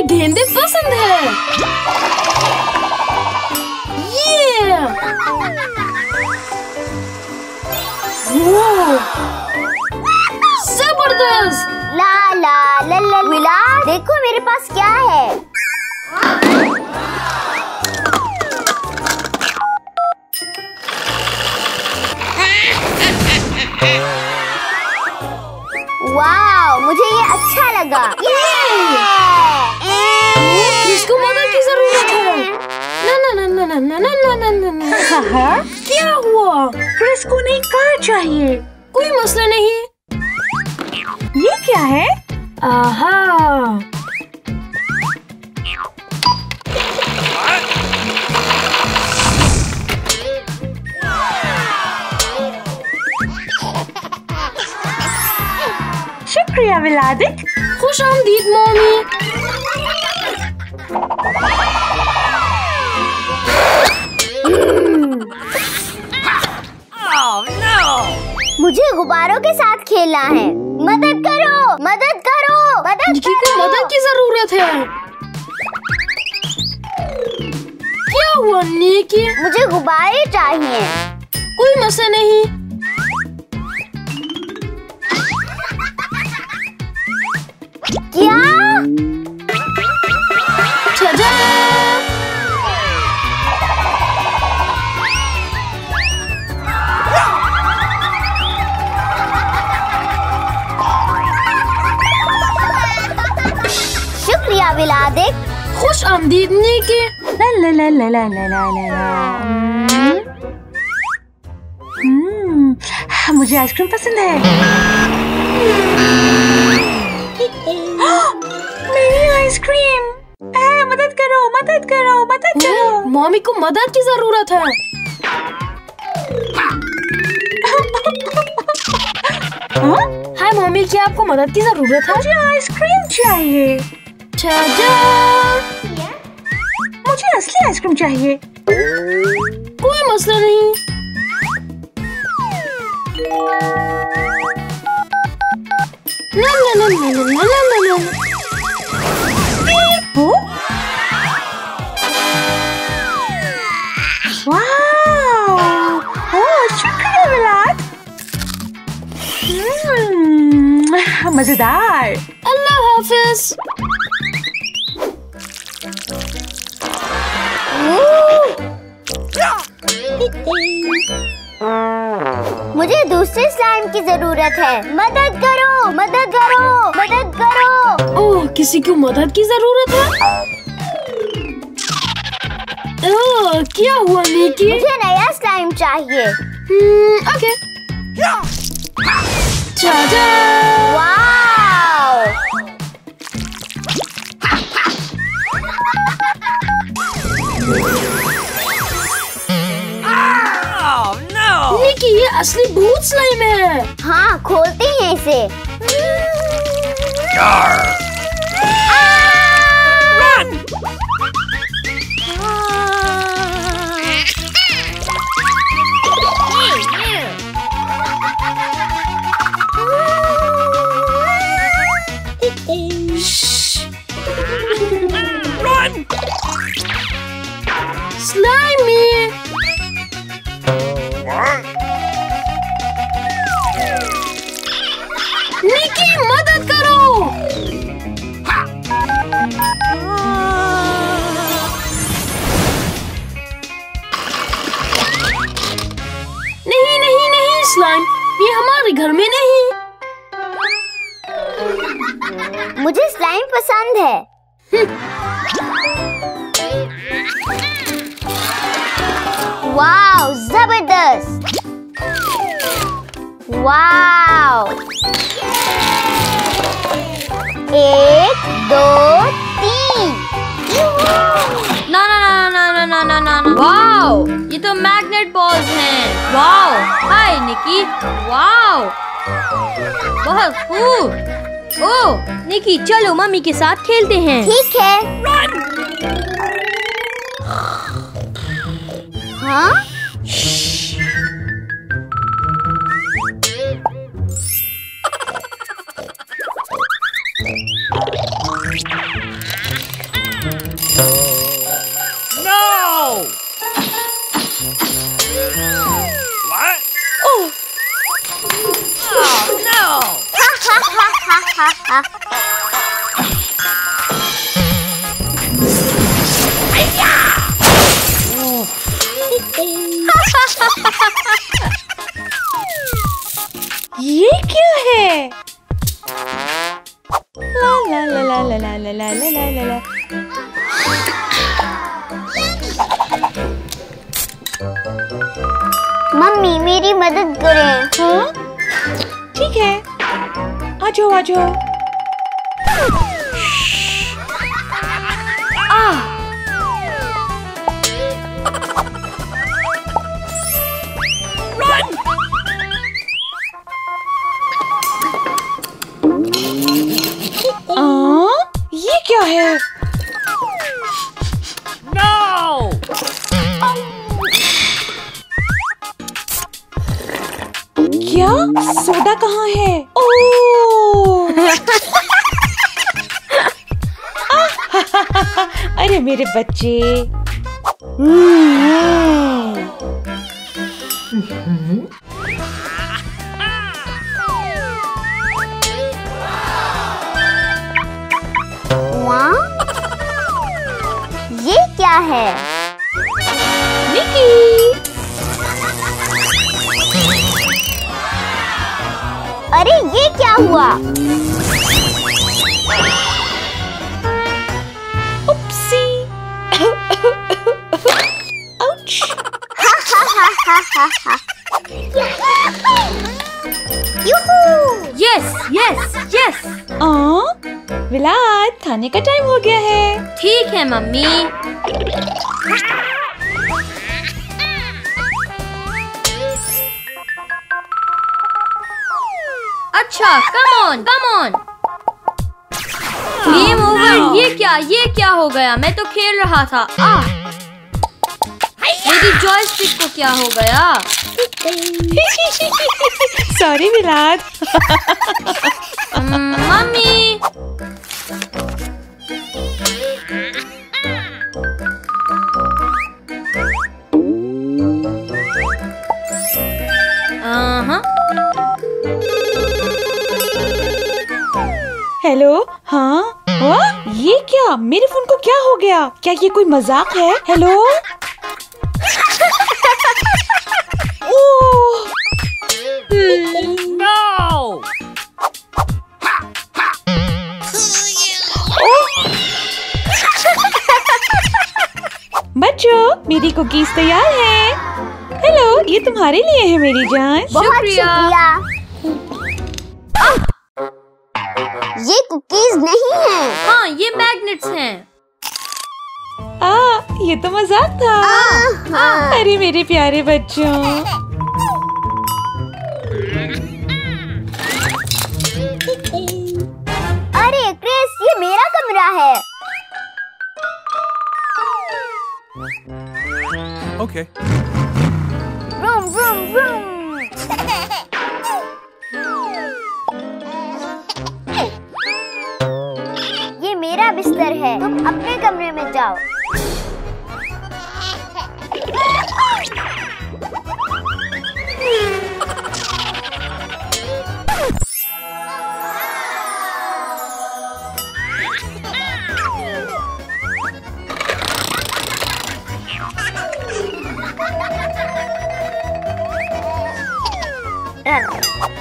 गेंदें पसंद है। ये जबरदस्त। ला ला ला ला विला, देखो मेरे पास क्या है। वाह, मुझे ये अच्छा लगा। इसको मदद की जरूरत है। ना ना ना ना ना ना ना ना ना ना। क्या हुआ? क्रिस को नई कार चाहिए। कोई मसला नहीं। ये क्या है? आहा, शुक्रिया विलादिक। खुश आमदीद मम्मी। मुझे गुब्बारों के साथ खेलना है। मदद करो, मदद करो, मदद निकी को करो। मदद की जरूरत है। क्या हुआ निकी? मुझे गुब्बारे चाहिए। कोई मसला नहीं। क्या? छजा! शुक्रिया विलादिक। खुश आमदीद निकी। ला ला ला ला ला ला ला ला। मुझे आइसक्रीम पसंद है। मेरी आइसक्रीम। मदद करो, मदद करो, मदद करो। मम्मी को मदद की जरूरत है। हाय मम्मी, क्या आपको मदद की जरूरत है? मुझे आइसक्रीम चाहिए। छजा! मुझे असली आइसक्रीम चाहिए। कोई मसला नहीं। ना ना ना ना ना ना ना ना। वाह! शुक्रिया विलाद। मजेदार। अल्लाह हाफिज। मुझे दूसरे स्लाइम की जरूरत है। मदद करो, मदद करो, मदद करो। ओह, किसी को मदद की जरूरत है? ओह, क्या हुआ निकी? मुझे नया स्लाइम चाहिए। ओके। छजा! वाव! निकी, ये असली भूत स्लाइम है। हाँ, खोलते हैं इसे। स्लाइमी। निकी, मदद करो। नहीं नहीं नहीं स्लाइम, ये हमारे घर में नहीं। मुझे स्लाइम पसंद है। वाव, जबरदस्त। वाव! 1 2 3। ना ना ना ना ना ना ना ना ना। वाओ, ये तो मैग्नेट बॉल्स हैं। वाओ, हाय निकी। वाओ, बहुत खूब। ओह निकी, चलो मम्मी के साथ खेलते हैं। ठीक है। हाँ? हा हा। ये क्या है? ला ला ला ला ला ला ला ला ला ला ला। मम्मी मेरी मदद करें। हाँ? ठीक है, आ जाओ आ जाओ। ये क्या है? क्या? सोडा कहाँ है? ओह! अरे मेरे बच्चे। वाह! ये क्या है? निकी! अरे ये क्या हुआ? Oopsie! Ouch! Yoohoo! Yes yes yes. विलाद, खाने का टाइम हो गया है। ठीक है मम्मी। अच्छा, come on come on. Game over. ये क्या हो गया? मैं तो खेल रहा था। मेरी जॉयस्टिक को क्या हो गया? सॉरी विलाद। मम्मी। हेलो। हाँ? ये क्या? मेरे फोन को क्या हो गया? क्या ये कोई मजाक है? हेलो? ओह! No! बच्चों, मेरी कुकीज तैयार है। हेलो, ये तुम्हारे लिए है मेरी जान। बहुत शुक्रिया। ये कुकीज नहीं है। हाँ, ये मैग्नेट्स हैं। ये तो मजाक था। अरे मेरे प्यारे बच्चों। अरे क्रिस, ये मेरा कमरा है। Okay. Room room room. ये मेरा बिस्तर है। तुम अपने कमरे में जाओ।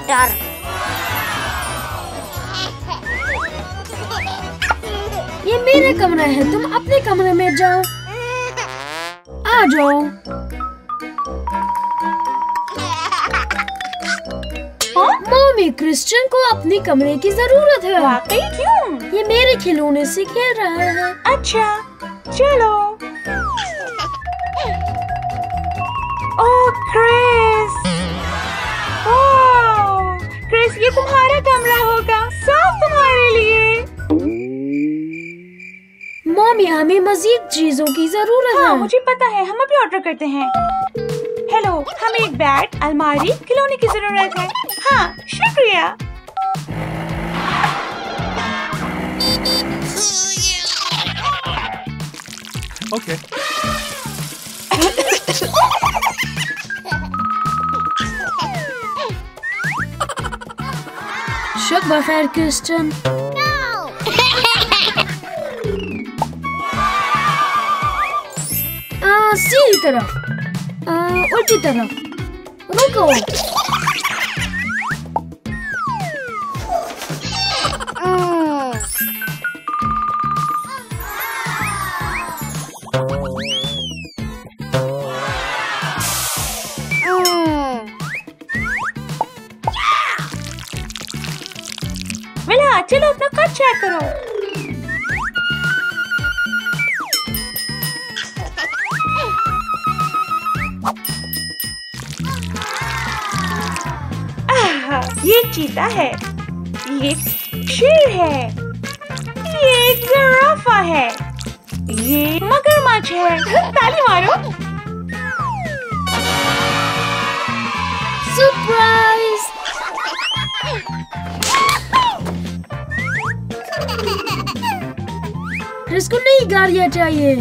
डर। ये मेरा कमरा है, तुम अपने कमरे में जाओ। आ जाओ। मम्मी, क्रिश्चियन को अपने कमरे की जरूरत है। वाकई? क्यों? ये मेरे खिलौने से खेल रहा है। अच्छा, चलो। ओह क्रिस! ओह क्रिस, ये तुम्हारा कमरा होगा, सब तुम्हारे लिए। मम्मी, हमें मजीद चीजों की जरूरत हाँ, है। मुझे पता है, हम अभी ऑर्डर करते हैं। हेलो, हमें एक बेड, अलमारी, खिलौने की जरूरत है। हाँ, शुक्रिया। Okay. शब्बा खैर क्रिस्टन। सीधी तरफ, उल्टी तरफ। रुको। विला, चलो अपना कट चेक करो। ये चीता है, ये शेर है, ये जिराफा है, ये मगरमच्छ है। ताली मारो। सरप्राइज। इसको नई गाड़ियाँ चाहिए।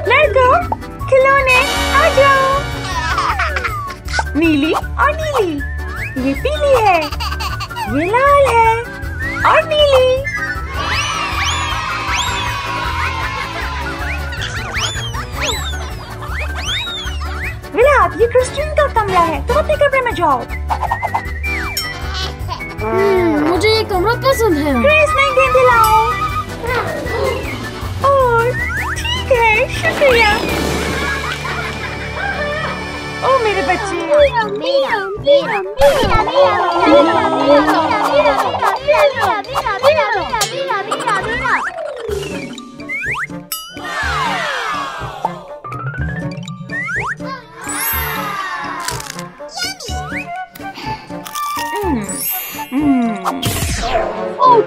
लड़को, खिलौने आ जाओ। नीली और नीली, ये पीली है, ये लाल है और नीली। विलाप, ये क्रिस्टियन का कमरा है, तुम अपने कमरे में जाओ। मुझे ये कमरा पसंद है। क्रिस, नई गेंद लाओ। और ठीक है, शुक्रिया। ओ मेरे बच्चे।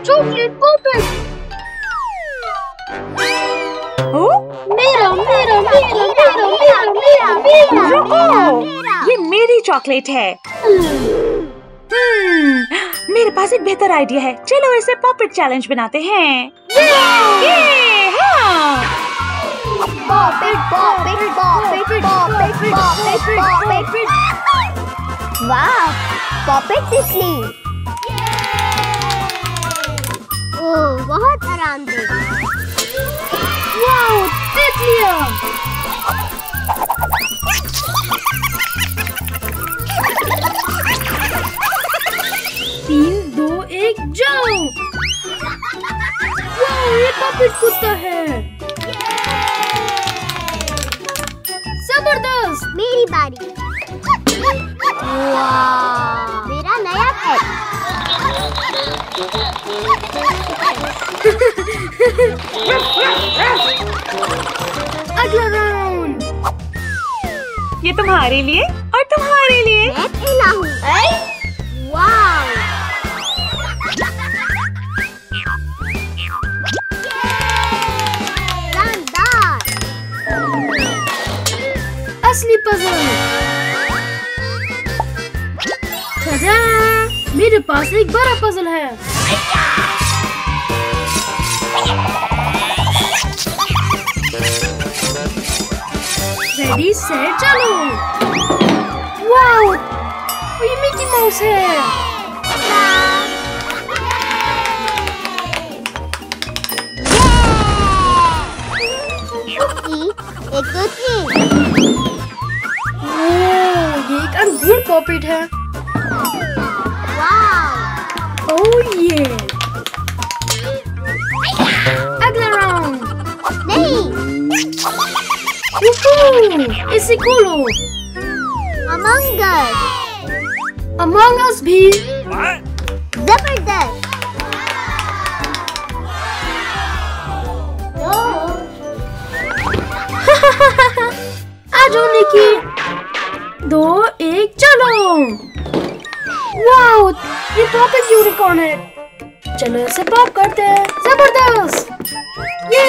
चॉकलेट पॉपेट। ये मेरी चॉकलेट है। मेरे पास एक बेहतर आइडिया है, चलो इसे पॉपेट चैलेंज बनाते हैं। वाह, पॉपेट तितली। ओह, बहुत आरामदेह। वाओ, तितलियाँ। 3, 2, 1 जाओ। वाओ, ये पॉपेट कुत्ता है। जबरदस्त। मेरी बारी। वाह, मेरा नया पेट। अगला राउंड। ये तुम्हारे लिए और तुम्हारे लिए। मैं पहला हूँ। वाह, शानदार। असली पजल। टाडा! मेरे पास एक बड़ा पजल है। रेडी सेट चलो। वाओ, ये मिकी माउस है। एक तो थी। ये एक अंगूर पॉपेट है। वाह, ओह ये। अगला राउंड। नहीं। इसे खोलो। अमंग अस। अमंग अस भी। जबरदस्त। आ जाओ निकी। 2, 1 चलो। वाओ, ये पॉपेट यूनिकॉर्न है। चलो इसे पॉप करते हैं। जबरदस्त। ये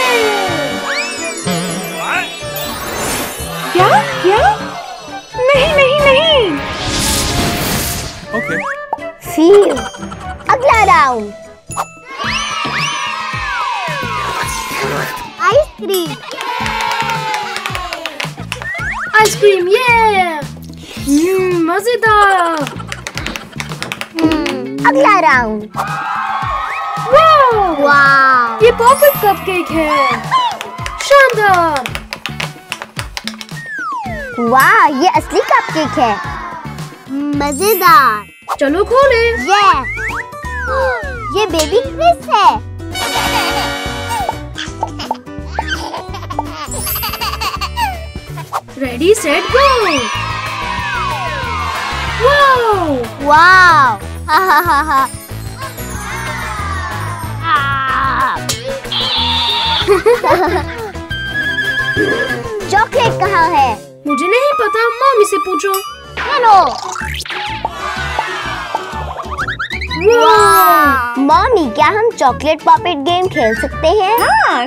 राउंड। आइसक्रीम। आइसक्रीम ये मजेदार। अगला राउंड। वाह वाह, ये परफेक्ट कपकेक है। शानदार। वाह, ये असली कपकेक है। मजेदार। चलो खोले। ये बेबी क्रिस है। Ready set go. वाओ वाह, हा हा हा हा। चॉकलेट कहाँ है? मुझे नहीं पता, मम्मी से पूछो। हेलो। वाह, मम्मी, क्या हम चॉकलेट पॉपेट गेम खेल सकते हैं? हाँ,